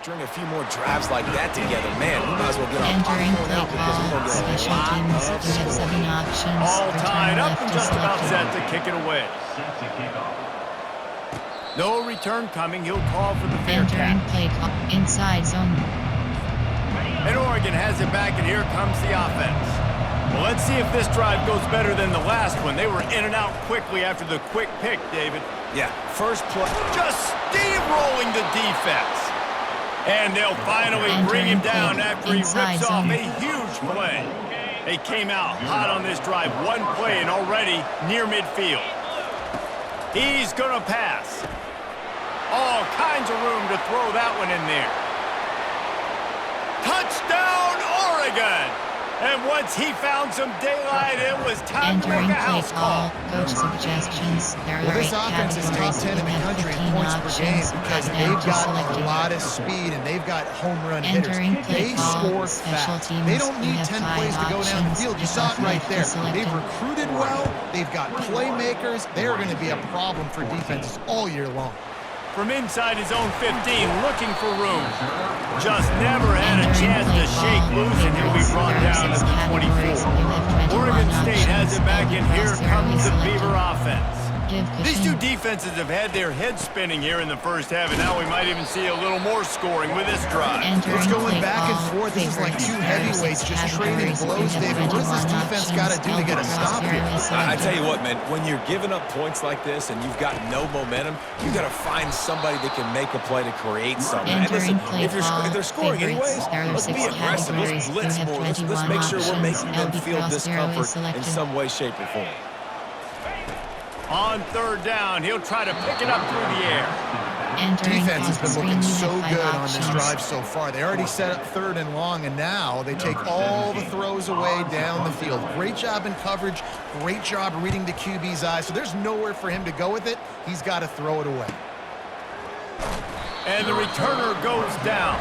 string a few more drives like that together, man, we might as well get our Entering popcorn play out because we're call, going to get a special lot teams. of You have 7 scoring. options. All Return tied up left and is just about selected. set to kick it away. No return coming. He'll call for the fair Entering catch. play call, inside zone. And Oregon has it back, and here comes the offense. Well, let's see if this drive goes better than the last one. They were in and out quickly after the quick pick, David. Yeah, first play. Just steamrolling the defense. And they'll finally bring him down after he rips off a huge play. They came out hot on this drive. One play and already near midfield. He's going to pass. All kinds of room to throw that one in there. Touchdown, Oregon! And once he found some daylight, it was time to Entering make a play house call, call. coach suggestions. There Well, are this 8 offense is top categories. 10 in the You have country in 15 points per game options. because Cut they've down to got a selected. lot of speed and they've got home run Entering hitters. play They call, score special fast. teams. They don't You need have 10 5 plays to go down the options. field. You saw it right Left there. is selected. They've recruited well. They've got playmakers. They're going to be a problem for defenses all year long. From inside his own 15, looking for room. Just never had a chance to shake loose, and he'll be brought down at the 24. Oregon State has it back, and here comes the Beaver offense. These two defenses have had their heads spinning here in the first half, and now we might even see a little more scoring with this drive. It's going back and forth. This is like two heavyweights just trading blows, David. What does this defense got to do to get a stop here? I tell you what, man, when you're giving up points like this and you've got no momentum, you got to find somebody that can make a play to create something. And listen, if they're scoring anyways, let's be aggressive. Let's blitz more. Let's make sure we're making them feel discomfort in some way, shape, or form. On third down, he'll try to pick it up through the air. Defense has been looking so good on this drive so far. They already set up third and long, and now they take all the throws away down the field. Great job in coverage. Great job reading the QB's eyes. So there's nowhere for him to go with it. He's got to throw it away. And the returner goes down.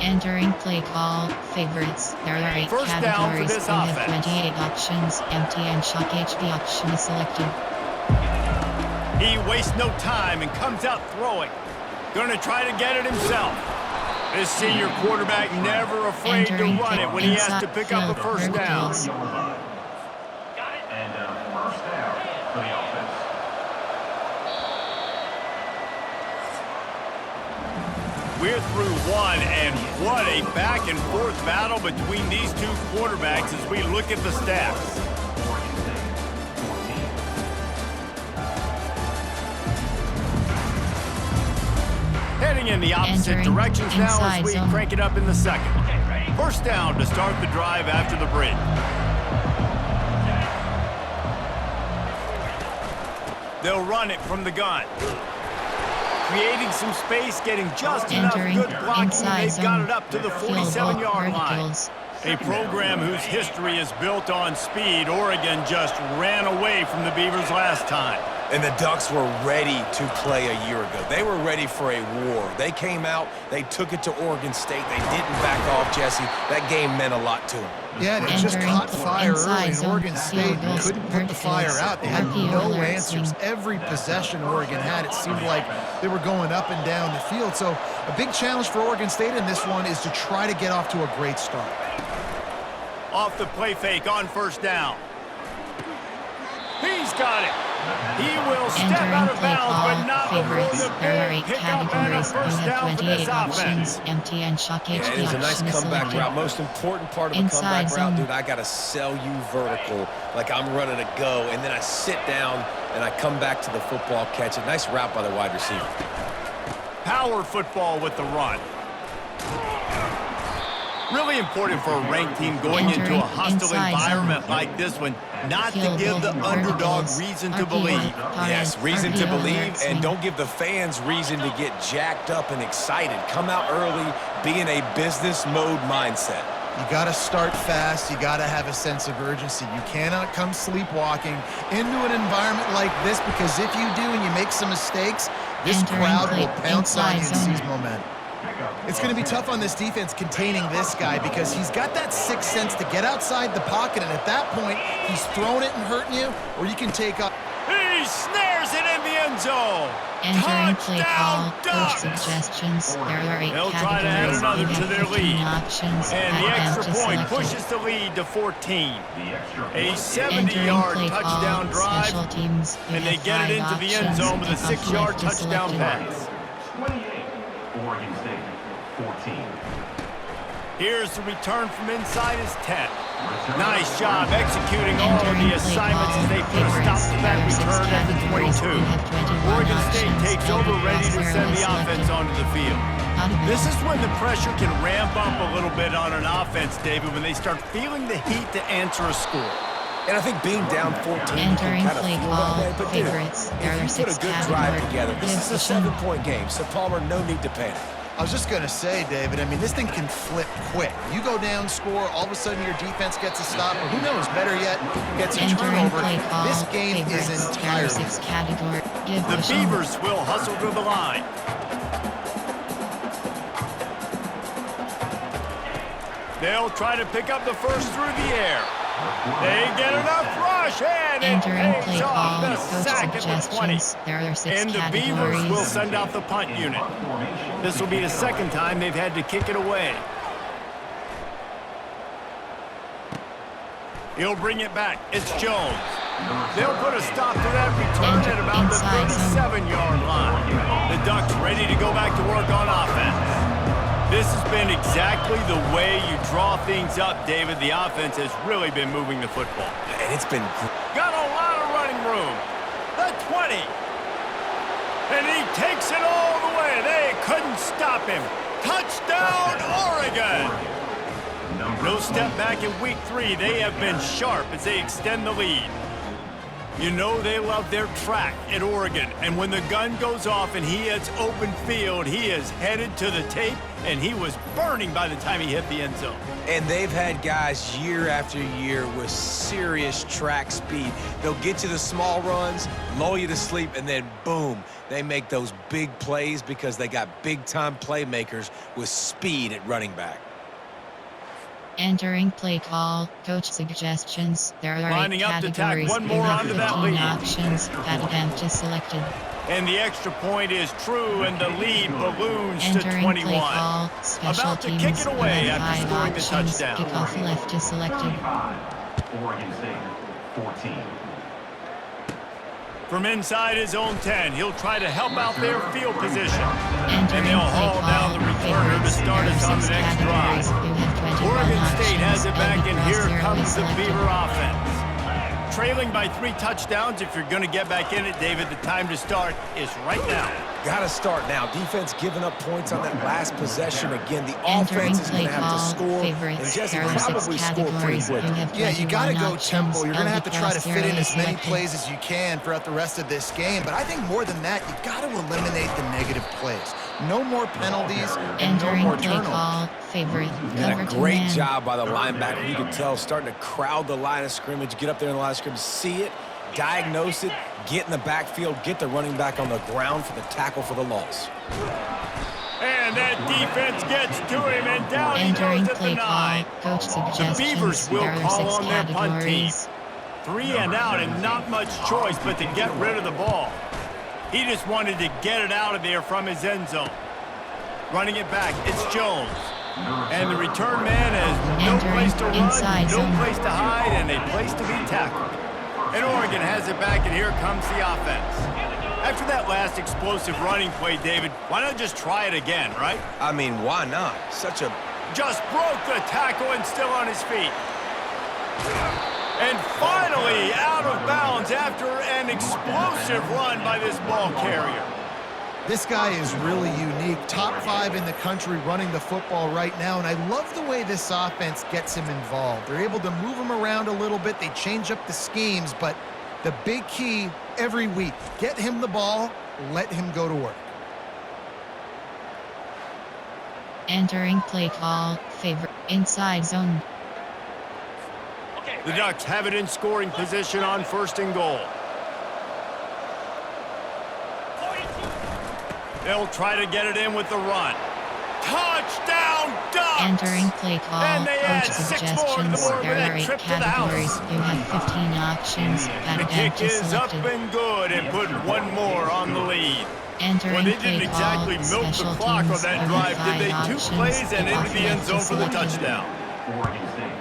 Entering play call, favorites. There are 8 First down for categories. this You have offense. 28 options. Empty and shock HB option is selected. He wastes no time and comes out throwing. Gonna try to get it himself. This senior quarterback never afraid to Entering run it when he has to inside pick up a field, first down. verticals. And first down for the offense. We're through one, and what a back-and-forth battle between these two quarterbacks as we look at the stats. Heading in the opposite Entering directions now as inside we zone. crank it up in the second. First down to start the drive after the break. They'll run it from the gun. Creating some space, getting just enough Entering good blocking. inside They've got zone. it up to the Field goal, 47-yard line. verticals. A program whose history is built on speed. Oregon just ran away from the Beavers last time. And the Ducks were ready to play a year ago. They were ready for a war. They came out, they took it to Oregon State. They didn't back off, Jesse. That game meant a lot to them. Yeah, they just Entering caught fire early, inside and zone. Oregon State Field couldn't goals, put the fire verticals. out. They had RPO no alert answers. swing. Every possession Oregon had, it seemed like they were going up and down the field. So a big challenge for Oregon State in this one is to try to get off to a great start. Off the play fake on first down. He's got it. He will step Entering out of play bounds, call, but not before favorites. the There are big 8 pickup and a categories. You first have down for this 28 offense. options. Empty and shock HB Yeah, it is a nice option is comeback selected. route. Most important part of a Inside comeback route, zone. dude, I got to sell you vertical like I'm running a go, and then I sit down and I come back to the football, catch it. Nice route by the wide receiver. Power football with the run. Really important for a ranked team going into a hostile environment like this one, not to give the underdog reason to believe. Yes, reason to believe, and don't give the fans reason to get jacked up and excited. Come out early, be in a business mode mindset. You got to start fast. You got to have a sense of urgency. You cannot come sleepwalking into an environment like this, because if you do and you make some mistakes, this crowd will pounce on you and seize momentum. It's going to be tough on this defense containing this guy, because he's got that sixth sense to get outside the pocket, and at that point, he's throwing it and hurting you, or you can take up. He snares it in the end zone. Entering play call, Ducks. coach suggestions. There are 8 They'll try to add categories. another You to have their 15 lead. options. And the extra Advantage point selected. pushes the lead to 14. A Entering 70-yard play touchdown call, drive, special teams. You and they have get it 5 into the end options. zone with a Kickoff 6-yard left is touchdown selected. pass. 28, Oregon State, 14. Here's the return from inside his 10. Nice job executing all of the assignments as they put a stop to that return at the 22. Oregon State takes over, ready to send the offense onto the field. This is when the pressure can ramp up a little bit on an offense, David, when they start feeling the heat to answer a score. And I think being down 14, you Entering can kind of play feel call, that way. But dude, favorites. There are if you put 6 a good drive categories. together, this is a Position. 7-point game. So Palmer, no need to panic. I was just going to say, David, I mean, this thing can flip quick. You go down, score, all of a sudden your defense gets a stop, or who knows, better yet, gets a Entering turnover. play call, This game favorites. is There are entirely 6 categories. The Beavers will hustle to the line. They'll try to pick up the first through the air. They get enough rush, and it Entering play pays off call, the coach sack at the 20. suggestions. There are 6 And the categories. Beavers will send out the punt unit. This will be the second time they've had to kick it away. He'll bring it back. It's Jones. They'll put a stop to that return at about the 37-yard line. The Ducks ready to go back to work on offense. This has been exactly the way you draw things up, David. The offense has really been moving the football. And it's been Got a lot of running room. The 20. And he takes it all the way. They couldn't stop him. Touchdown, Oregon. No step back in week 3. They have been sharp as they extend the lead. You know they love their track at Oregon. And when the gun goes off and he hits open field, he is headed to the tape, and he was burning by the time he hit the end zone. And they've had guys year after year with serious track speed. They'll get you the small runs, lull you to sleep, and then boom, they make those big plays because they got big-time playmakers with speed at running back. Entering play call, coach suggestions. There are 8 Lining up to tack categories. one You more have onto that 15 lead. options. Advantage selected. And the extra point is true, and the lead balloons to Entering 21. play call, special About to teams. kick it away You after have 5 scoring the options. touchdown. Kickoff left is selected. 25, Oregon State, 14. From inside his own 10, he'll try to help out their field position. And Entering they'll play haul down call, the returner to favorites. start There us are on the 6 next categories. drive. You have 21 Oregon State has options. it back, and Every here cross comes the selected. Beaver offense. Trailing by 3 touchdowns, if you're going to get back in it, David, the time to start is right now. Got to start now. Defense giving up points on that last possession. Again, the Entering offense is going play to have to call, score. favorites. And Jesse There are 6 probably score pretty categories. You quick. have Yeah, you got to 21 go options. tempo. You're going to have to try to fit in as many selected. plays as you can throughout the rest of this game. But I think more than that, you got to eliminate the negative plays. No more penalties and no Entering more play turnovers. call, favorite. And Cover a 2 great man. job by the linebacker. You can tell starting to crowd the line of scrimmage, get up there in the line of scrimmage, see it, diagnose it, get in the backfield, get the running back on the ground for the tackle for the loss. And that defense gets to him, and down he Entering goes at the play 9. call, coach The suggestions. Beavers will There are call 6 on their punt team. categories. 3 and out, and not much choice but to get rid of the ball. He just wanted to get it out of there from his end zone. Running it back, it's Jones. And the return man has no Entering place to run, inside no zone. place to hide, and a place to be tackled. And Oregon has it back, and here comes the offense. After that last explosive running play, David, why not just try it again, right? I mean, why not? Such a... Just broke the tackle and still on his feet. And finally out of bounds after an explosive run by this ball carrier. This guy is really unique. Top 5 in the country running the football right now, and I love the way this offense gets him involved. They're able to move him around a little bit. They change up the schemes, but the big key every week, get him the ball, let him go to work. Entering play call, favor, inside zone. The Ducks have it in scoring position on 1st and goal. They'll try to get it in with the run. Touchdown, Ducks! Entering play call, And they add coach 6 more to suggestions. the board with There are that 8 trip to the categories. house. You have 15 options. The Got kick empty is up selected. and good and put one more on the lead. Entering Well, they play didn't call, exactly milk the special clock on teams. that You drive, have did they? 5 Two options. plays and The into the end offense zone is for the selected. touchdown. Oregon State,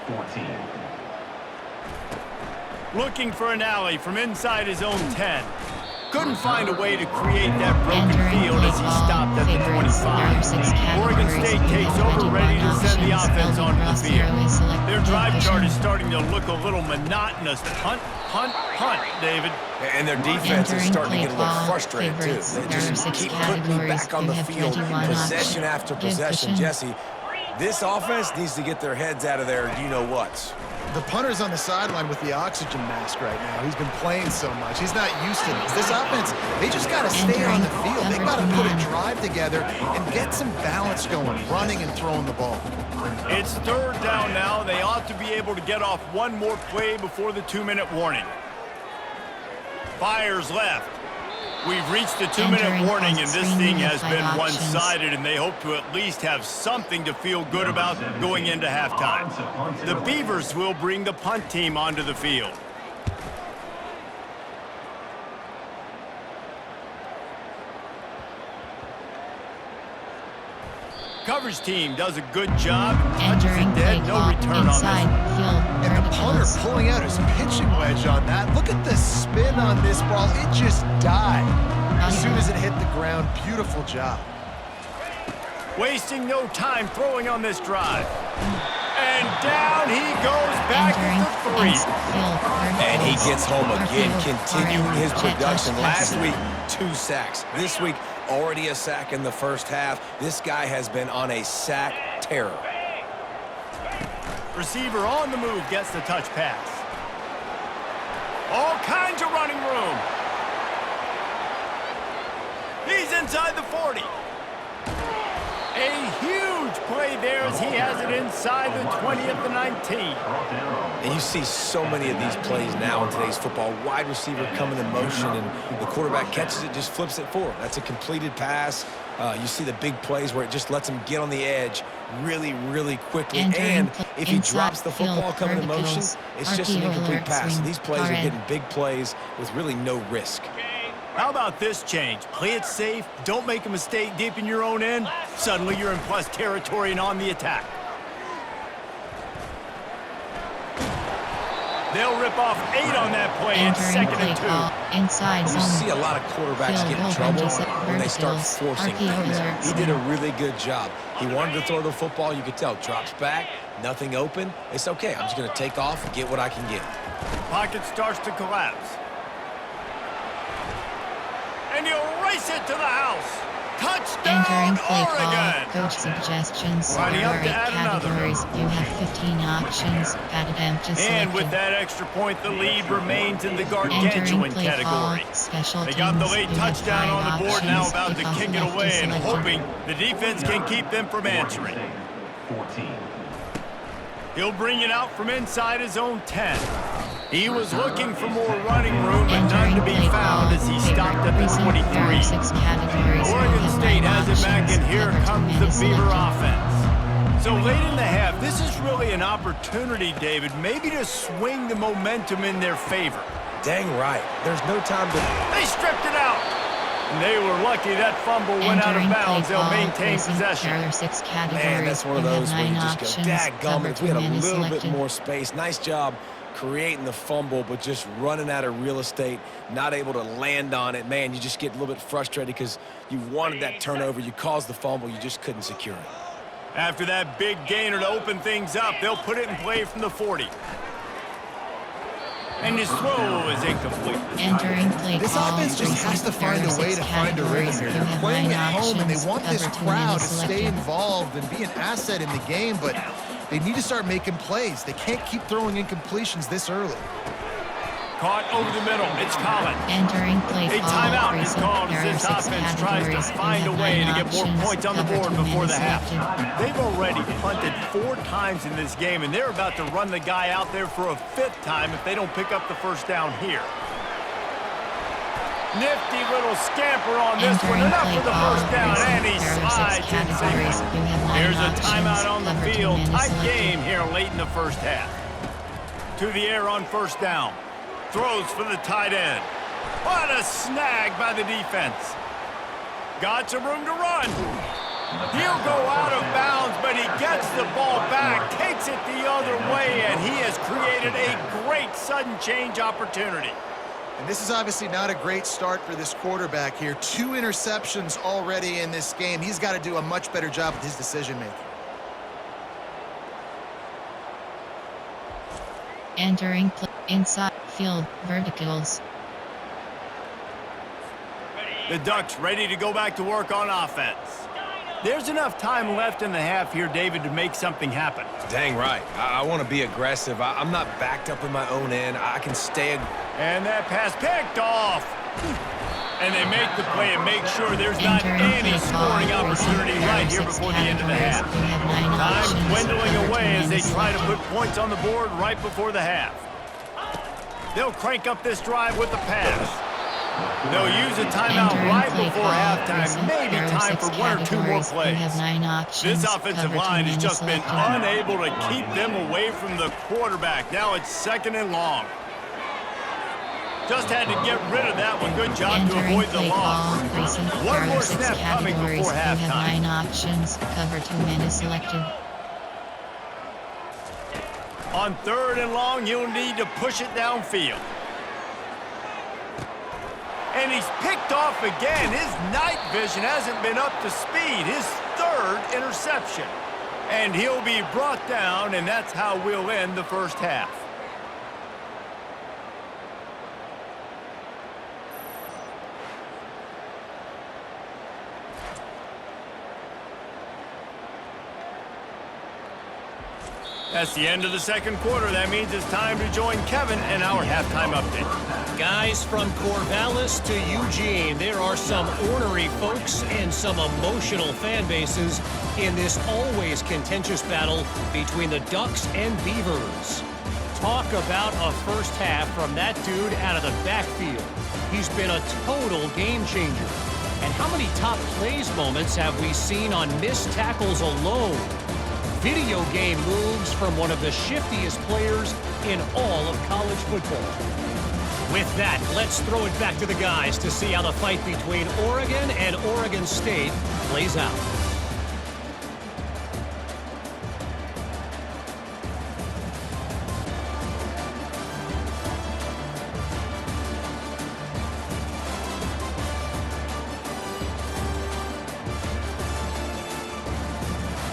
14. Looking for an alley from inside his own 10. Couldn't find a way to create that broken Entering field play as he call, stopped at the favorites. There are 6 25. Oregon categories. State You takes have over, 21 ready to send the options. offense Elbow onto the cross field. arrow is selected. Their drive chart is Position. starting to look a little monotonous. Hunt, hunt, hunt, David. And their defense is Entering starting to play get a little call, frustrated, too. favorites. They There are just 6 keep putting me categories. back on You the have field, 21 possession options. after Give possession. position. Jesse, this offense needs to get their heads out of their you-know-whats. The punter's on the sideline with the oxygen mask right now. He's been playing so much. He's not used to this. This offense, they just got to stay on the field. They got to put a drive together and get some balance going, running and throwing the ball. It's 3rd down now. They ought to be able to get off one more play before the 2-minute warning. Fires left. We've reached the 2-minute Entering warning, on and this screen, thing you have has 5 been options. one-sided, and they hope to at least have something to feel good about going into halftime. The Beavers will bring the punt team onto the field. Coverage team does a good job. Touches Entering it play dead, no call, return on inside this. field. And the punter verticals. pulling out his pitching wedge on that. Look at the spin on this ball. It just died as soon as it hit the ground. Beautiful job. Wasting no time throwing on this drive. And down he goes back Entering for 3. field. And he Verticals. gets home again, Arfield, continuing his RM, jet production. touch Last pass. week, 2 sacks. This week, already a sack in the first half. This guy has been on a sack terror. Receiver on the move gets the touch pass. All kinds of running room. He's inside the 40. A huge play there as he has it inside the 20 at the 19. And you see so many of these plays now in today's football. Wide receiver coming in motion, and the quarterback catches it, just flips it forward. That's a completed pass. You see the big plays where it just lets him get on the edge really, really quickly. And if he drops the football coming in motion, it's just an incomplete pass. These plays are getting big plays with really no risk. How about this change? Play it safe, don't make a mistake deep in your own end. Suddenly you're in plus territory and on the attack. They'll rip off 8 on that play in Entering 2nd play and 2. call, inside You zone. see a lot of quarterbacks get in trouble when they start forcing things. He did a really good job. He wanted to throw the football. You could tell. Drops back, nothing open. It's okay. I'm just going to take off and get what I can get. Pocket starts to collapse. And he'll race it to the house. Touchdown, Entering play Oregon! call, coach suggestions. Lining There up are to 8 add another. categories. You have 15 options. Got it empty And with selected. that extra point, the lead remains in the Entering gargantuan play category. call, special They got the teams. late You have touchdown 5 on the board, now options. about to Kickoff kick it left away is and selected. hoping the defense can keep them from answering. 14. He'll bring it out from inside his own 10. He was looking for more running room, but none to be Entering play found call, as he favorite stopped at the reason. 23. There are 6 categories. You Oregon have State 9 has it back, options. and here Cover comes two the is Beaver selected. offense. So late in the half, this is really an opportunity, David, maybe to swing the momentum in their favor. Dang right. There's no time to... They stripped it out. And they were lucky that fumble went out of Entering bounds. play They'll call, maintain racing. possession. There are 6 categories. Man, that's one of You those have where you 9 just go, options. dadgummit, Cover if we had a 2 is little bit selected. more space. Nice job creating the fumble, but just running out of real estate, not able to land on it. Man, you just get a little bit frustrated because you wanted that turnover. You caused the fumble. You just couldn't secure it. After that big gainer to open things up, they'll put it in play from the 40. And his throw is incomplete. Entering play This call. offense just has to find a way to find a rhythm here. They're playing at home, and they want this crowd to stay involved and be an asset in the game, but they need to start making plays. They can't keep throwing incompletions this early. Caught over the middle. It's Collins. Entering play A call. timeout is called as this offense tries to find a way to get more points on the board before the half. They've already punted 4 times in this game, and they're about to run the guy out there for a 5th time if they don't pick up the first down here. Nifty little scamper on this one. Enough for the first down, and he slides in safely. Here's a timeout on the field. Tight game here late in the first half. To the air on first down. Throws for the tight end. What a snag by the defense. Got some room to run. He'll go out of bounds, but he gets the ball back, takes it the other way, and he has created a great sudden change opportunity. And this is obviously not a great start for this quarterback here. 2 interceptions already in this game. He's got to do a much better job with his decision-making. Entering play inside field verticals. The Ducks ready to go back to work on offense. There's enough time left in the half here, David, to make something happen. Dang right. I want to be aggressive. I'm not backed up in my own end. I can stay. And that pass picked off. And they make the play and make sure there's not any scoring opportunity right here before the end of the half. Time dwindling away as they try to put points on the board right before the half. They'll crank up this drive with the pass. They'll use a timeout right before halftime. Maybe time for 1 or 2 more plays. This offensive line has just been unable to keep them away from the quarterback. Now it's 2nd and long. Just had to get rid of that one. Good job to avoid the loss. 1 more snap coming before halftime. We have 9 options. Cover 2 men is selected. On 3rd and long, you'll need to push it downfield. And he's picked off again. His night vision hasn't been up to speed. His 3rd interception. And he'll be brought down, and that's how we'll end the first half. That's the end of the 2nd quarter. That means it's time to join Kevin in our halftime update. Guys, from Corvallis to Eugene, there are some ornery folks and some emotional fan bases in this always contentious battle between the Ducks and Beavers. Talk about a first half from that dude out of the backfield. He's been a total game changer. And how many top plays moments have we seen on missed tackles alone? Video game moves from one of the shiftiest players in all of college football. With that, let's throw it back to the guys to see how the fight between Oregon and Oregon State plays out.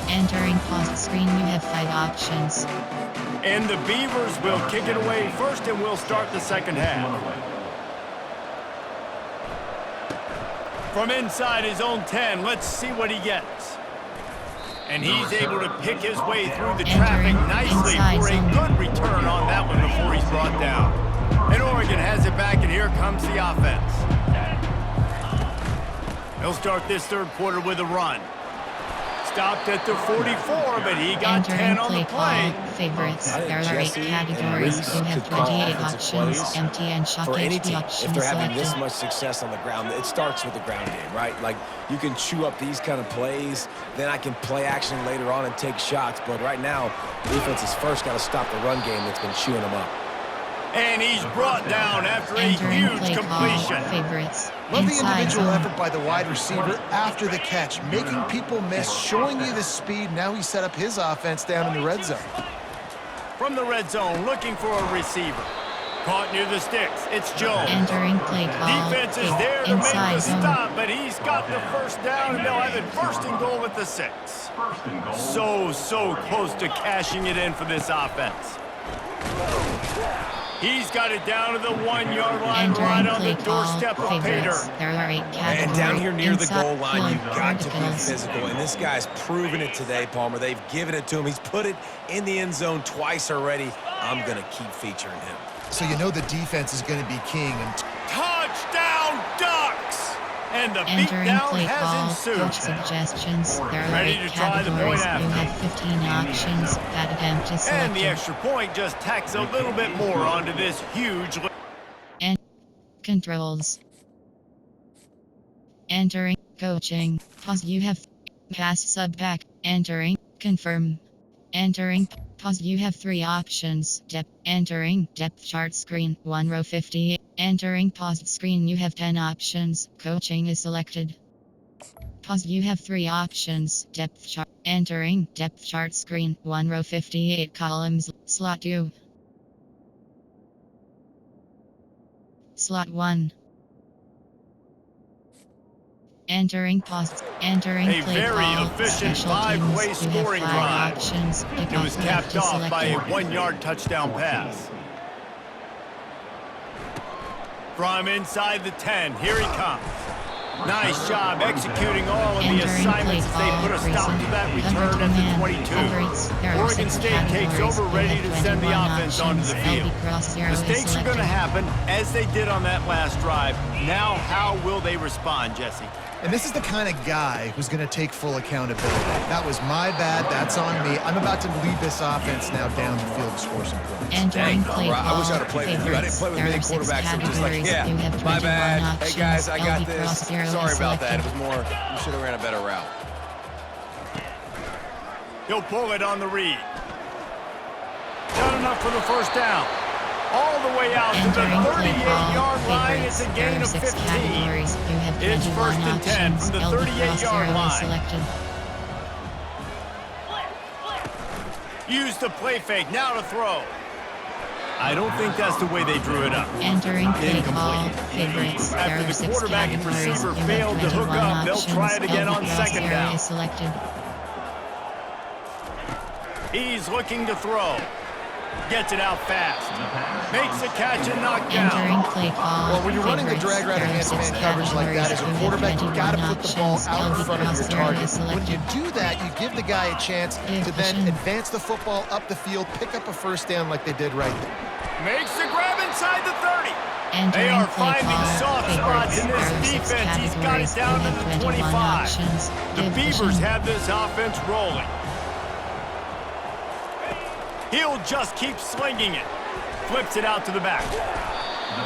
Entering pause screen, you have 5 options. And the Beavers will kick it away first, and we'll start the second half. From inside his own 10, let's see what he gets. And he's able to pick his way through the traffic nicely for a good return on that one before he's brought down. And Oregon has it back, and here comes the offense. He'll start this 3rd quarter with a run. Stopped at the 44, but he got 10 on the play. Favorites. There are 8 categories. You have 28 options. Empty and shock For any HB team, option if they're having selected. this much success on the ground, it starts with the ground game, right? Like, you can chew up these kind of plays, then I can play action later on and take shots. But right now, defense has first got to stop the run game that's been chewing them up. And he's brought down after a huge completion. Favorites. Love the Inside individual zone. effort by the wide receiver after the catch, making people miss, showing you the speed. Now he set up his offense down in the red zone. From the red zone, looking for a receiver. Caught near the sticks. It's Jones. Entering play call. Defense is there to make Inside the zone. stop, but he's got the first down, and they'll have it 1st and goal at the 6. So close to cashing it in for this offense. He's got it down to the 1-yard line, right on the doorstep of Pater. And down here near the goal line, you've got to be physical. And this guy's proven it today, Palmer. They've given it to him. He's put it in the end zone twice already. I'm going to keep featuring him. So you know the defense is going to be king. And Touchdown, Ducks! And the Entering beatdown play has call, ensued. coach suggestions. There are Ready 8 to try the point categories. You after. have 15 options. That attempt is selected. And the extra point just tacks a little bit more onto this huge... And controls. Entering coaching. Pause. You have pass sub back. Entering confirm. Entering pause. You have 3 options. Depth. Entering depth chart screen. 1 row 50. Entering paused screen. You have 10 options. Coaching is selected. Pause. You have 3 options. Depth chart. Entering depth chart screen. 1 row 58 columns. Slot 2. Slot 1. Entering pause. Entering A play very call. efficient Special 5-play teams. You scoring have 5 drive. options. It was capped off by a 1-yard touchdown pass. From inside the 10, here he comes. Nice job executing all of the assignments as they put a stop to that return at the 22. Oregon State takes over, ready to send the offense onto the field. Mistakes are going to happen, as they did on that last drive. Now, how will they respond, Jesse? And this is the kind of guy who's going to take full accountability. That was my bad. That's on me. I'm about to lead this offense now down the field to score some points. Entering play I call. wish I'd have played with you. I didn't play with many quarterbacks. I'm just like, yeah, my bad. Hey, guys, I got this. Sorry about that. It was more, you should have ran a better route. He'll pull it on the read. Not enough for the first down. All the way out to the 38-yard line. It's a gain of 15. It's 1st and 10 from the 38-yard line. Use the play fake. Now to throw. I don't think that's the way they drew it up. Entering play call. Favorites. After the quarterback and receiver failed to hook up, they'll try it again on 2nd down. Selected. He's looking to throw. Gets it out fast. Makes the catch and knockdown. Entering play call. Well, when you're running the drag route against man coverage like that, as a quarterback, you've got to put the ball out in front of your target. When you do that, you give the guy a chance to then advance the football up the field, pick up a first down like they did right there. Makes the grab inside the 30. Entering They are play finding call. soft spots in this defense. He's got it down to the 25. The Beavers have this offense rolling. He'll just keep slinging it. Flips it out to the back.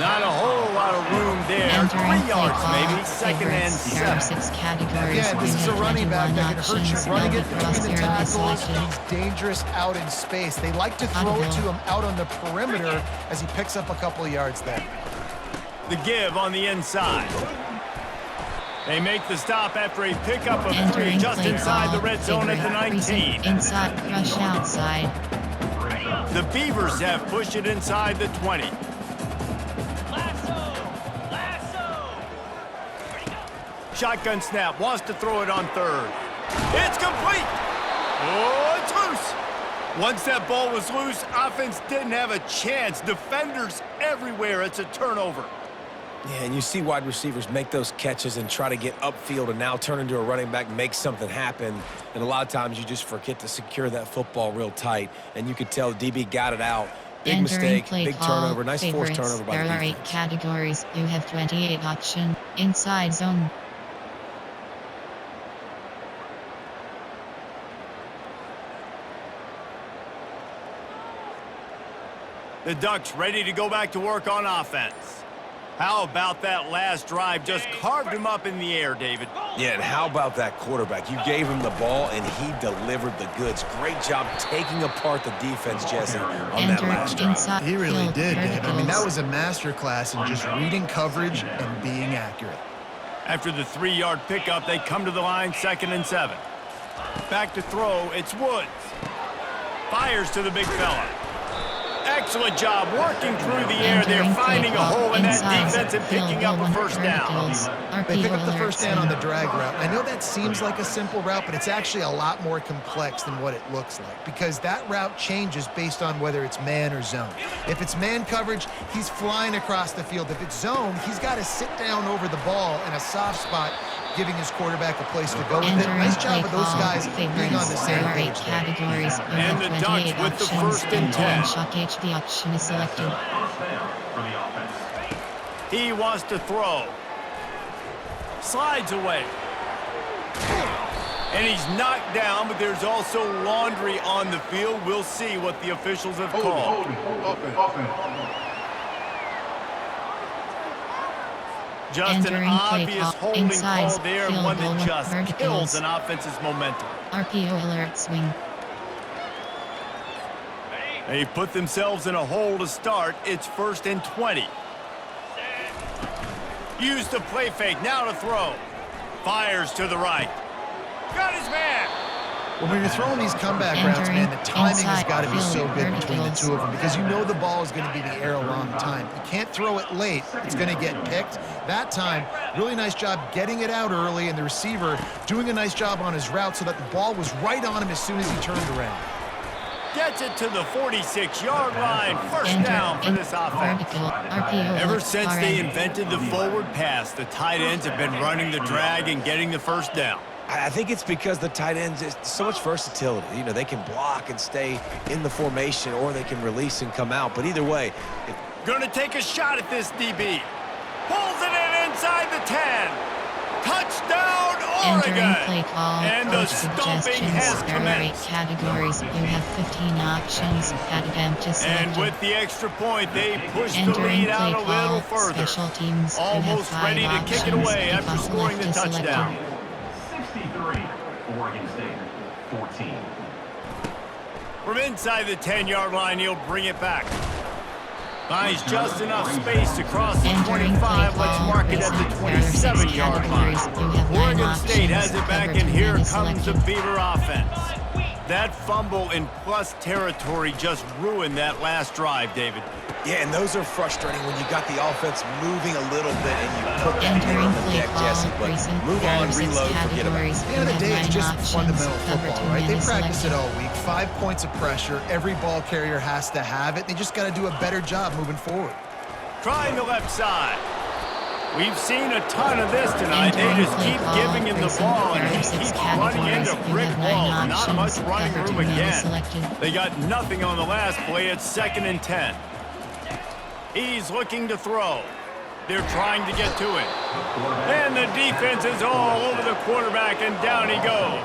Not a whole lot of room there. 3 yards maybe. 2nd and 7. Again, this is a running back that can hurt you. Running it between the tackles, he's dangerous out in space. They like to throw it to him out on the perimeter as he picks up a couple of yards there. The give on the inside. They make the stop after a pickup of 3 just inside the red zone at the 19. Inside, rush outside. The Beavers have pushed it inside the 20. Shotgun snap, wants to throw it on 3rd. It's complete! Oh, it's loose! Once that ball was loose, offense didn't have a chance. Defenders everywhere, it's a turnover. Yeah, and you see wide receivers make those catches and try to get upfield and now turn into a running back, make something happen. And a lot of times you just forget to secure that football real tight. And you could tell DB got it out. Big mistake, big turnover, nice forced turnover by the defense. There are 8 categories. You have 28 option. Inside zone. The Ducks ready to go back to work on offense. How about that last drive? Just carved him up in the air, David. Yeah, and how about that quarterback? You gave him the ball, and he delivered the goods. Great job taking apart the defense, Jesse, on that last drive. He really did, Dave. I mean, that was a masterclass in just reading coverage and being accurate. After the 3-yard pickup, they come to the line, 2nd and 7. Back to throw, it's Woods. Fires to the big fella. Excellent job working through the air. They're finding a hole in that defense and picking up a first down. They pick up the first down on the drag route. I know that seems like a simple route, but it's actually a lot more complex than what it looks like because that route changes based on whether it's man or zone. If it's man coverage, he's flying across the field. If it's zone, he's got to sit down over the ball in a soft spot, giving his quarterback a place to go with it. Nice job of those guys being on the same page. Categories. And the Ducks with the first and 10. Shock HV option is selected. He wants to throw. Slides away. And he's knocked down, but there's also laundry on the field. We'll see what the officials have called. Just an obvious holding call there, one that just kills an offense's momentum. RPO alert swing. They put themselves in a hole to start. It's 1st and 20. Use the play fake, now to throw. Fires to the right. Got his man. Well, when you're throwing these comeback routes, man, the timing has got to be so good between the two of them because you know the ball is going to be in the air a long time. You can't throw it late. It's going to get picked. That time, really nice job getting it out early, and the receiver doing a nice job on his route so that the ball was right on him as soon as he turned around. Gets it to the 46-yard line. First down for this offense. Ever since they invented the forward pass, the tight ends have been running the drag and getting the first down. I think it's because the tight ends, it's so much versatility. You know, they can block and stay in the formation, or they can release and come out. But either way, Gonna take a shot at this DB. Pulls it in inside the 10. Touchdown, Oregon! Play call. And the stomping has commenced. Categories. You have 15 options. And with the extra point, they push the lead out a little further. Special teams. Almost ready to kick it away after scoring the touchdown. 63, Oregon State, 14. From inside the 10-yard line, he'll bring it back. Finds just enough space to cross the 25. Let's mark it at the 27-yard line. Oregon State has it back, and here comes the Beaver offense. That fumble in plus territory just ruined that last drive, David. yeah, and those are frustrating when you got the offense moving a little bit and you put that thing on the deck, Jesse. But move on, reload, forget about it. At the end of the day, it's just fundamental football, right? They practice it all week. 5 points of pressure. Every ball carrier has to have it. They just got to do a better job moving forward. Trying the left side. We've seen a ton of this tonight. They just keep giving him the ball, and he keeps running into brick walls. Not much running room again. They got nothing on the last play. It's 2nd and 10. He's looking to throw. They're trying to get to it. And the defense is all over the quarterback, and down he goes.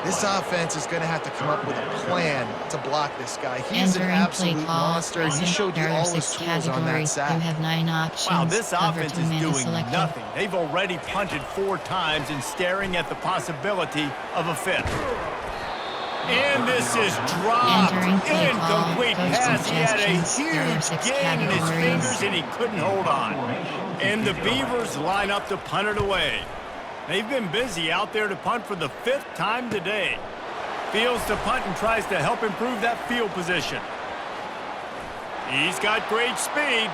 This offense is going to have to come up with a plan to block this guy. He's an absolute monster. He showed you all his tools on that sack. You have 9 options. Wow, this offense is doing nothing. They've already punted 4 times and staring at the possibility of a 5th. And this is dropped. Incomplete pass. He had a huge gain in his fingers, and he couldn't hold on. And the Beavers line up to punt it away. They've been busy out there to punt for the 5th time today. Fields to punt and tries to help improve that field position. He's got great speed.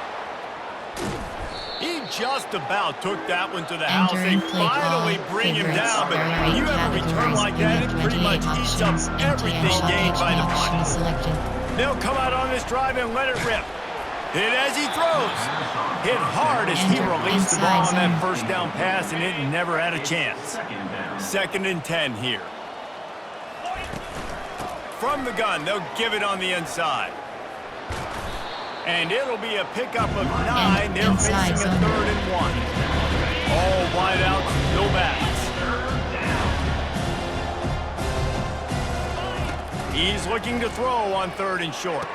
He just about took that one to the house. They finally bring him down, but when you have a return like that, it pretty much eats up everything gained by the punt. They'll come out on this drive and let it rip. Hit as he throws. Hit hard as he released the ball on that first down pass, and it never had a chance. 2nd and 10 here. From the gun, they'll give it on the inside. And it'll be a pickup of 9. They're facing a 3rd and 1. All wideouts, no backs. He's looking to throw on 3rd and short.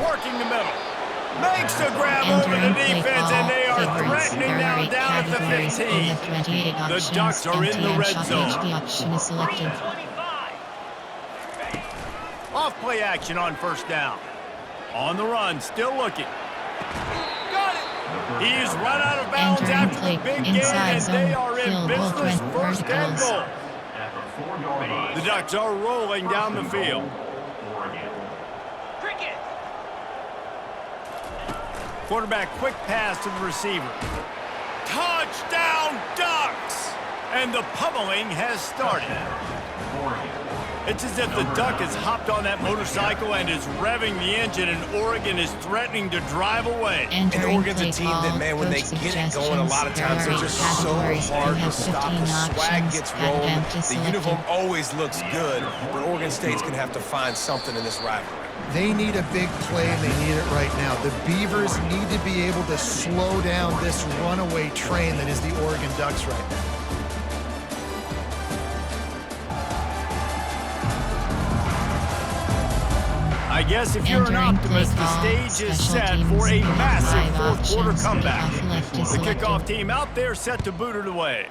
Working the middle. Makes the grab over the defense, and they are threatening now down at the 15. The Ducks are in the red zone. Off play action on 1st down. On the run, still looking. Got it! He's run out of bounds after the big gain, and they are in business. 1st and goal. The Ducks are rolling down the field. Quarterback quick pass to the receiver. Touchdown Ducks! And the pummeling has started. It's as if the Duck has hopped on that motorcycle and is revving the engine, and Oregon is threatening to drive away. And Oregon's a team that, man, when they get it going, a lot of times they're just so hard to stop. The swag gets rolled. The uniform always looks good, but Oregon State's going to have to find something in this rivalry. They need a big play, and they need it right now. The Beavers need to be able to slow down this runaway train that is the Oregon Ducks right now. I guess if you're an optimist, the stage is set for a massive fourth-quarter comeback. The kickoff team out there set to boot it away.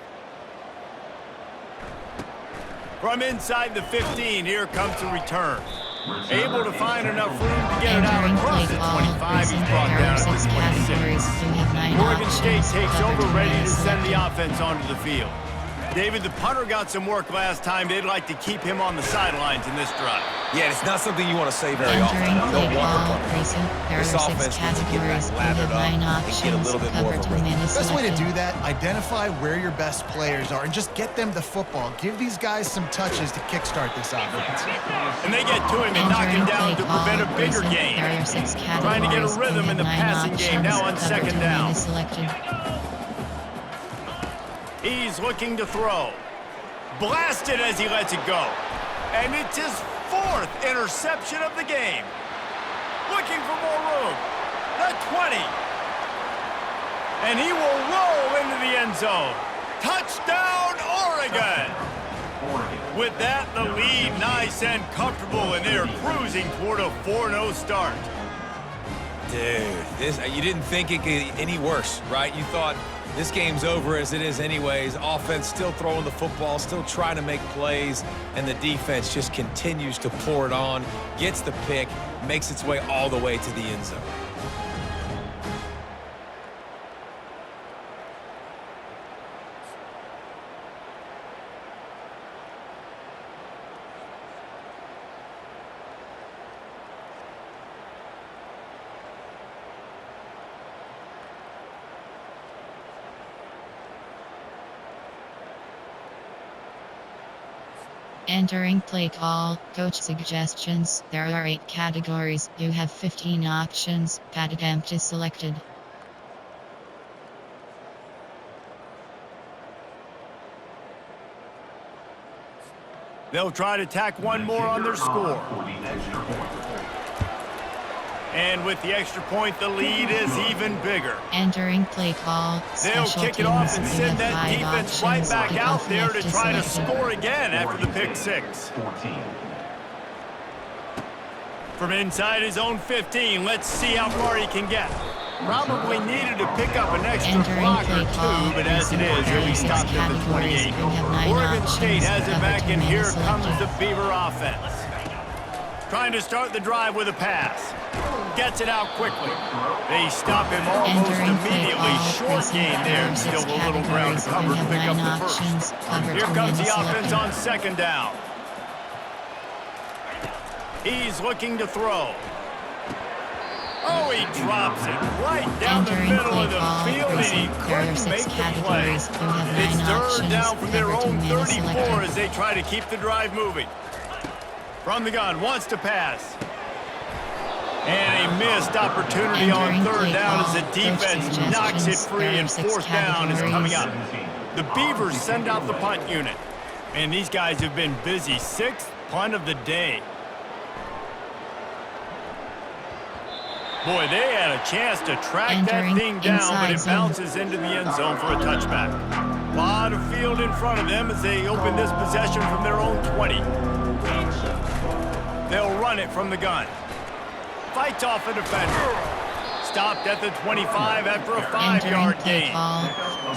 From inside the 15, here comes the return. Able to find enough room to get it out across the 25. He's brought down at the 26. Oregon State takes over, ready to send the offense onto the field. David, the punter got some work last time. They'd like to keep him on the sidelines in this drive. Yeah, it's not something you want to say very often. You don't want the punter. This offense needs to get back lathered up and get a little bit more of a rhythm. Best way to do that, identify where your best players are and just get them the football. Give these guys some touches to kickstart this offense. And they get to him and knock him down to prevent a bigger gain. Trying to get a rhythm in the passing game now on second down. He's looking to throw. Blasted as he lets it go. And it's his fourth interception of the game. Looking for more room. The 20. And he will roll into the end zone. Touchdown, Oregon. With that, the lead nice and comfortable, and they're cruising toward a 4-0 start. Dude, you didn't think it could get any worse, right? You thought this game's over as it is anyways. Offense still throwing the football, still trying to make plays, and the defense just continues to pour it on, gets the pick, makes its way all the way to the end zone. Entering play call, coach suggestions. There are 8 categories. You have 15 options. Pad attempt is selected. They'll try to tack one more on their score. And with the extra point, the lead is even bigger. Entering play call. They'll kick it off and send that defense right back out there to try to score again after the pick 6. From inside his own 15, let's see how far he can get. Probably needed to pick up an extra block or 2, but as it is, he'll be stopped at the 28. Oregon State has it back, and here comes the Beaver offense. Trying to start the drive with a pass. Gets it out quickly. They stop him almost immediately. Short gain there. Still a little ground to cover to pick up the first. Here comes the offense on second down. He's looking to throw. Oh, he drops it right down the middle of the field, and he couldn't make the play. It's third down from their own 34 as they try to keep the drive moving. From the gun, wants to pass. And a missed opportunity on third down as the defense knocks it free, and fourth down is coming up. The Beavers send out the punt unit. And these guys have been busy. 6th punt of the day. Boy, they had a chance to track that thing down, but it bounces into the end zone for a touchback. A lot of field in front of them as they open this possession from their own 20. They'll run it from the gun. Fights off a defender. Stopped at the 25 after a 5-yard gain.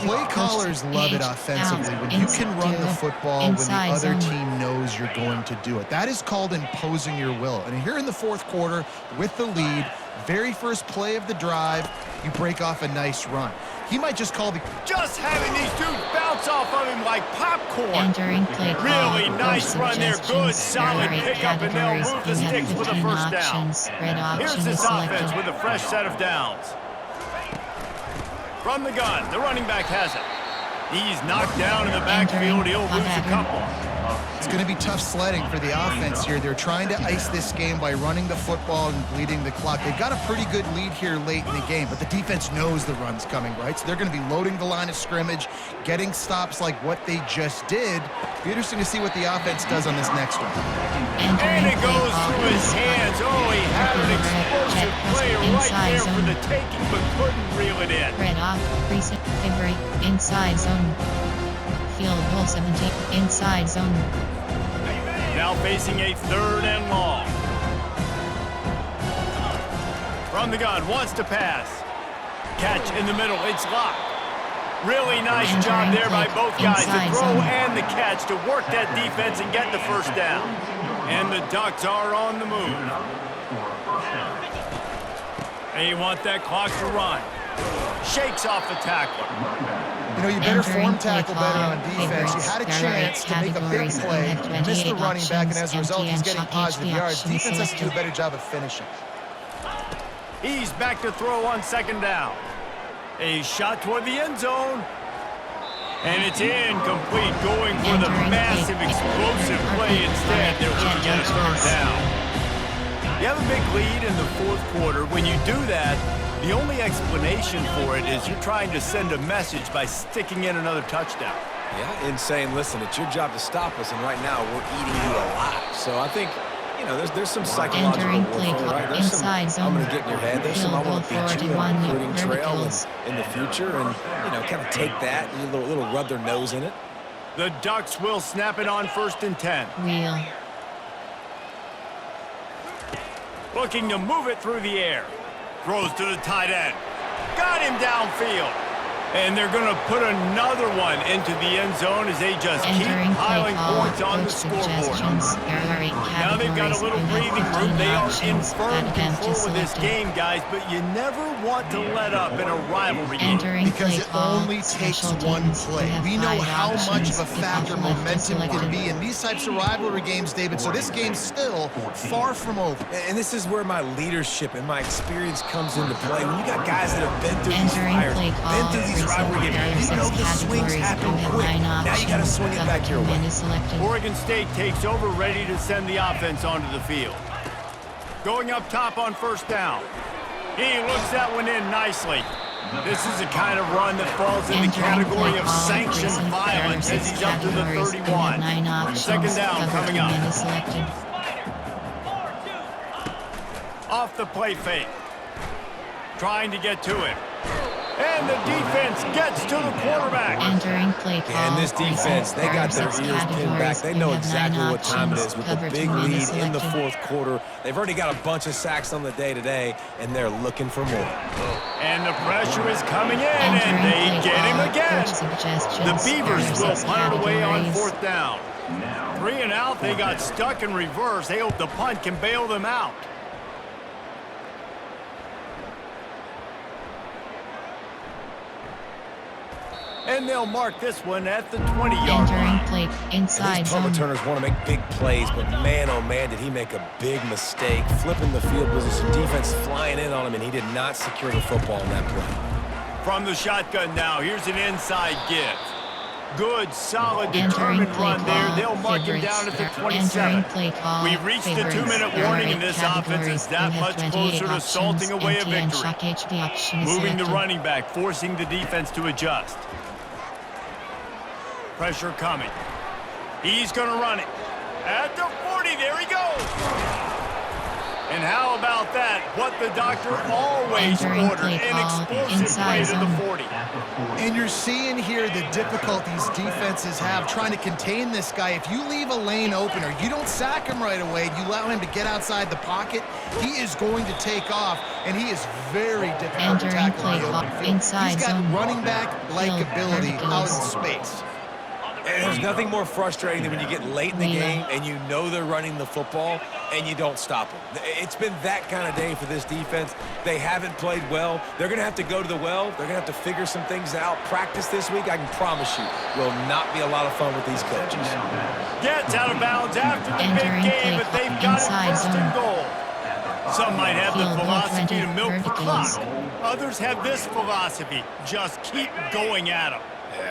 Play callers love it offensively when you can run the football when the other team knows you're going to do it. That is called imposing your will. And here in the fourth quarter with the lead, very first play of the drive, you break off a nice run. He might just call the... Just having these dudes bounce off of him like popcorn. Entering play call. Really nice run there. Good, solid pickup, and they'll move the sticks with a first down. Here's this offense with a fresh set of downs. From the gun, the running back has it. He's knocked down in the backfield. He'll lose a couple. It's going to be tough sledding for the offense here. They're trying to ice this game by running the football and bleeding the clock. They've got a pretty good lead here late in the game, but the defense knows the run's coming, right? So they're going to be loading the line of scrimmage, getting stops like what they just did. Be interesting to see what the offense does on this next one. And it goes through his hands. Oh, he had an explosive play right there for the taking, but couldn't reel it in. Red off, recent favorite, inside zone. Field goal 17, inside zone. Now facing a 3rd and long. From the gun, wants to pass. Catch in the middle, it's locked. Really nice job there by both guys, the throw and the catch to work that defense and get the first down. And the Ducks are on the move. They want that clock to run. Shakes off the tackler. You know, you better form tackle better on defense. You had a chance to make a big play, missed the running back, and as a result, he's getting positive yards. Defense has to do a better job of finishing. He's back to throw on 2nd down. A shot toward the end zone. And it's incomplete, going for the massive explosive play instead. They're looking at a 3rd down. You have a big lead in the 4th quarter. When you do that, the only explanation for it is you're trying to send a message by sticking in another touchdown. Yeah, and saying, listen, it's your job to stop us, and right now we're eating you alive. So I think, you know, there's some psychological warfare, right? There's some, I'm going to get in your head. There's some, I want to beat you on the recruiting trail in the future, and, you know, kind of take that and a little rub their nose in it. The Ducks will snap it on 1st and 10. Wheel. Looking to move it through the air. Throws to the tight end. Got him downfield. And they're going to put another one into the end zone as they just keep piling points on the scoreboard. Now they've got a little breathing room. They are in firm control of this game, guys, but you never want to let up in a rivalry game. Because it only takes one play. We know how much of a factor momentum can be in these types of rivalry games, David, so this game's still far from over. And this is where my leadership and my experience comes into play. When you got guys that have been through these fires, been through these rivalry games, you know the swings happen quick. Now you got to swing it back your way. Oregon State takes over, ready to send the offense onto the field. Going up top on 1st down. He looks that one in nicely. This is the kind of run that falls in the category of sanctioned violence as he's up to the 31. 2nd down coming up. Off the play fake. Trying to get to it. And the defense gets to the quarterback. Entering play call. And this defense, they got their ears pinned back. They know exactly what time it is with a big lead in the 4th quarter. They've already got a bunch of sacks on the day today, and they're looking for more. And the pressure is coming in, and they get him again. The Beavers will punt it away on 4th down. 3 and out, they got stuck in reverse. They hope the punt can bail them out. And they'll mark this one at the 20-yard line. Play inside these punt returners want to make big plays, but man, oh man, did he make a big mistake. Flipping the field position, defense flying in on him, and he did not secure the football in that play. From the shotgun now, here's an inside give. Good, solid, determined run there. They'll mark him down at the 27. We've reached the 2-minute warning, and this offense is that much closer to salting away a victory. Moving the running back, forcing the defense to adjust. Pressure coming. He's going to run it. At the 40, there he goes. And how about that? What the doctor always ordered, an explosive play to the 40. And you're seeing here the difficulties defenses have trying to contain this guy. If you leave a lane open or you don't sack him right away, you allow him to get outside the pocket, he is going to take off, and he is very difficult to tackle in the open field. He's got running back-like ability out in space. And there's nothing more frustrating than when you get late in the game and you know they're running the football and you don't stop them. It's been that kind of day for this defense. They haven't played well. They're going to have to go to the well. They're going to have to figure some things out. Practice this week, I can promise you, will not be a lot of fun with these coaches. Gets out of bounds after the big game, but they've got it 1st and goal. Some might have the Field goal philosophy 20 to milk the verticals. clock. Others have this philosophy. Just keep going at them.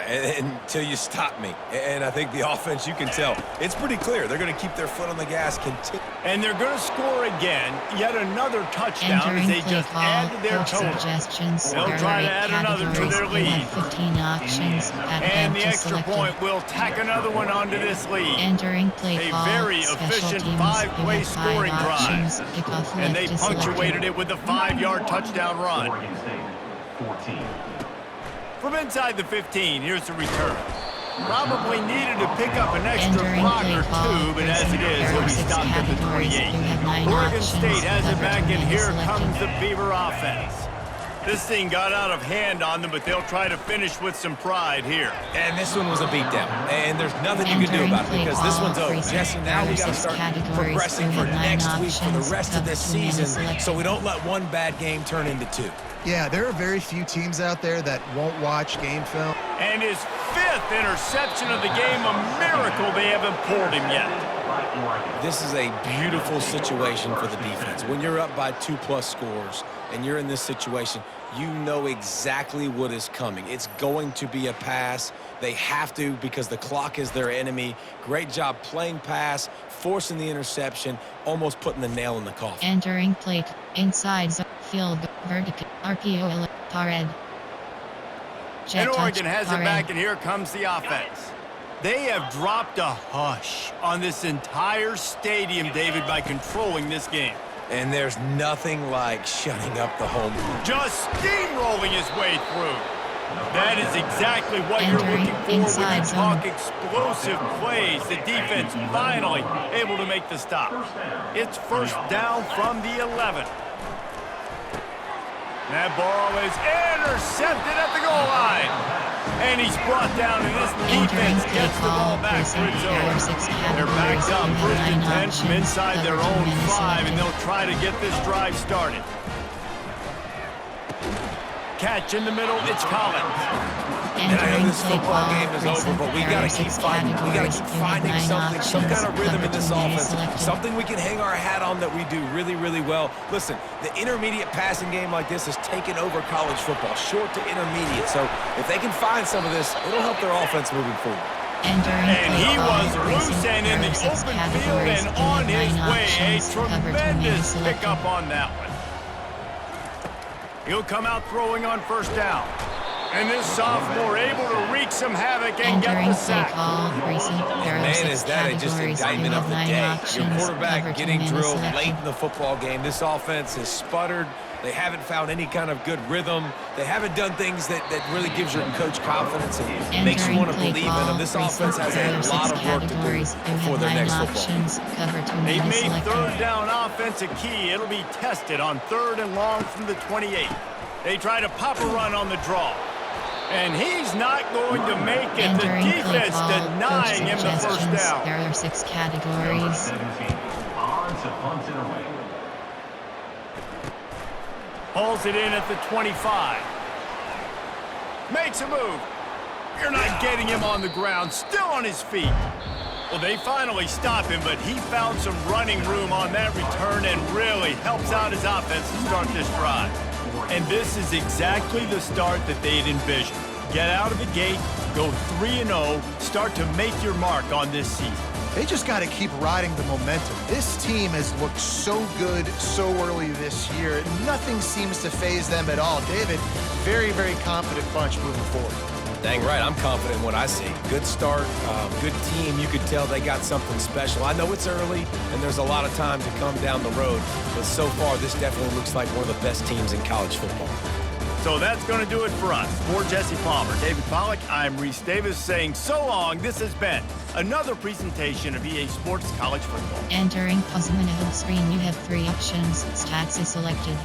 Until you stop me. And I think the offense, you can tell, it's pretty clear. They're going to keep their foot on the gas. And they're going to score again. Yet another touchdown Entering as they play just call, add to their coach total. suggestions. They'll There try are to 8 add another to categories. their You lead. have 15 options. Add And the to extra selected. point will tack another one onto this lead. Entering play A call, very special efficient teams. five-play You have 5 scoring drive. options. Kickoff And they left is punctuated selected. it with a 5-yard touchdown run. Oregon State, 14. From inside the 15, here's the return. Probably needed to pick up an extra Entering block play or call, two, but as it is, there he'll are be 6 stopped at the categories. 28. You have 9 Oregon options. State has it Cover back, to and man here selected. comes the Beaver offense. This thing got out of hand on them, but they'll try to finish with some pride here. And this one was a beatdown. And there's nothing you can do about it because this one's over. Jesse, now we got to start progressing for next week for the rest of this season so we don't let one bad game turn into 2. Yeah, there are very few teams out there that won't watch game film. And his 5th interception of the game, a miracle they haven't pulled him yet. This is a beautiful situation for the defense. When you're up by 2+ scores and you're in this situation, you know exactly what is coming. It's going to be a pass. They have to because the clock is their enemy. Great job playing pass, forcing the interception, almost putting the nail in the coffin. Entering play inside zone, field vertical RPO Pared. And Oregon has it back, and here comes the offense. They have dropped a hush on this entire stadium, David, by controlling this game. And there's nothing like shutting up the home. Just steamrolling his way through. That is exactly what you're looking for when you talk explosive plays. The defense finally able to make the stop. It's first down from the 11. That ball is intercepted at the goal line. And he's brought down, and this defense gets the ball back for its own. They're backed up, 1st and 10 from inside their own 5, and they'll try to get this drive started. Catch in the middle, it's Collins. And I know this football game is over, but we got to keep fighting. We got to keep finding something, some kind of rhythm in this offense, something we can hang our hat on that we do really, really well. Listen, the intermediate passing game like this has taken over college football, short to intermediate. So if they can find some of this, it'll help their offense moving forward. And he was loose and in the open field and on his way. A tremendous pickup on that one. He'll come out throwing on 1st down. And this sophomore able to wreak some havoc and get the sack. Man, is that just indictment of the day. Your quarterback getting drilled late in the football game. This offense has sputtered. They haven't found any kind of good rhythm. They haven't done things that really gives your coach confidence and makes you want to believe in them. This offense has a lot of work to do before their next football. They've made 3rd down offense a key. It'll be tested on 3rd and long from the 28. They try to pop a run on the draw. And he's not going to make it. The defense denying him the 1st down. There are 6 categories. 17. On to punt it away. Pulls it in at the 25. Makes a move. You're not getting him on the ground. Still on his feet. Well, they finally stop him, but he found some running room on that return and really helps out his offense to start this drive. And this is exactly the start that they'd envisioned. Get out of the gate, go 3-0, start to make your mark on this season. They just got to keep riding the momentum. This team has looked so good so early this year. Nothing seems to faze them at all. David, very, very confident bunch moving forward. Dang right, I'm confident in what I see. Good start, good team. You could tell they got something special. I know it's early, and there's a lot of time to come down the road, but so far, this definitely looks like one of the best teams in college football. So that's going to do it for us. For Jesse Palmer, David Pollack, I'm Reese Davis saying so long. This has been another presentation of EA Sports College Football. Entering pause minute screen, you have 3 options. Stats is selected.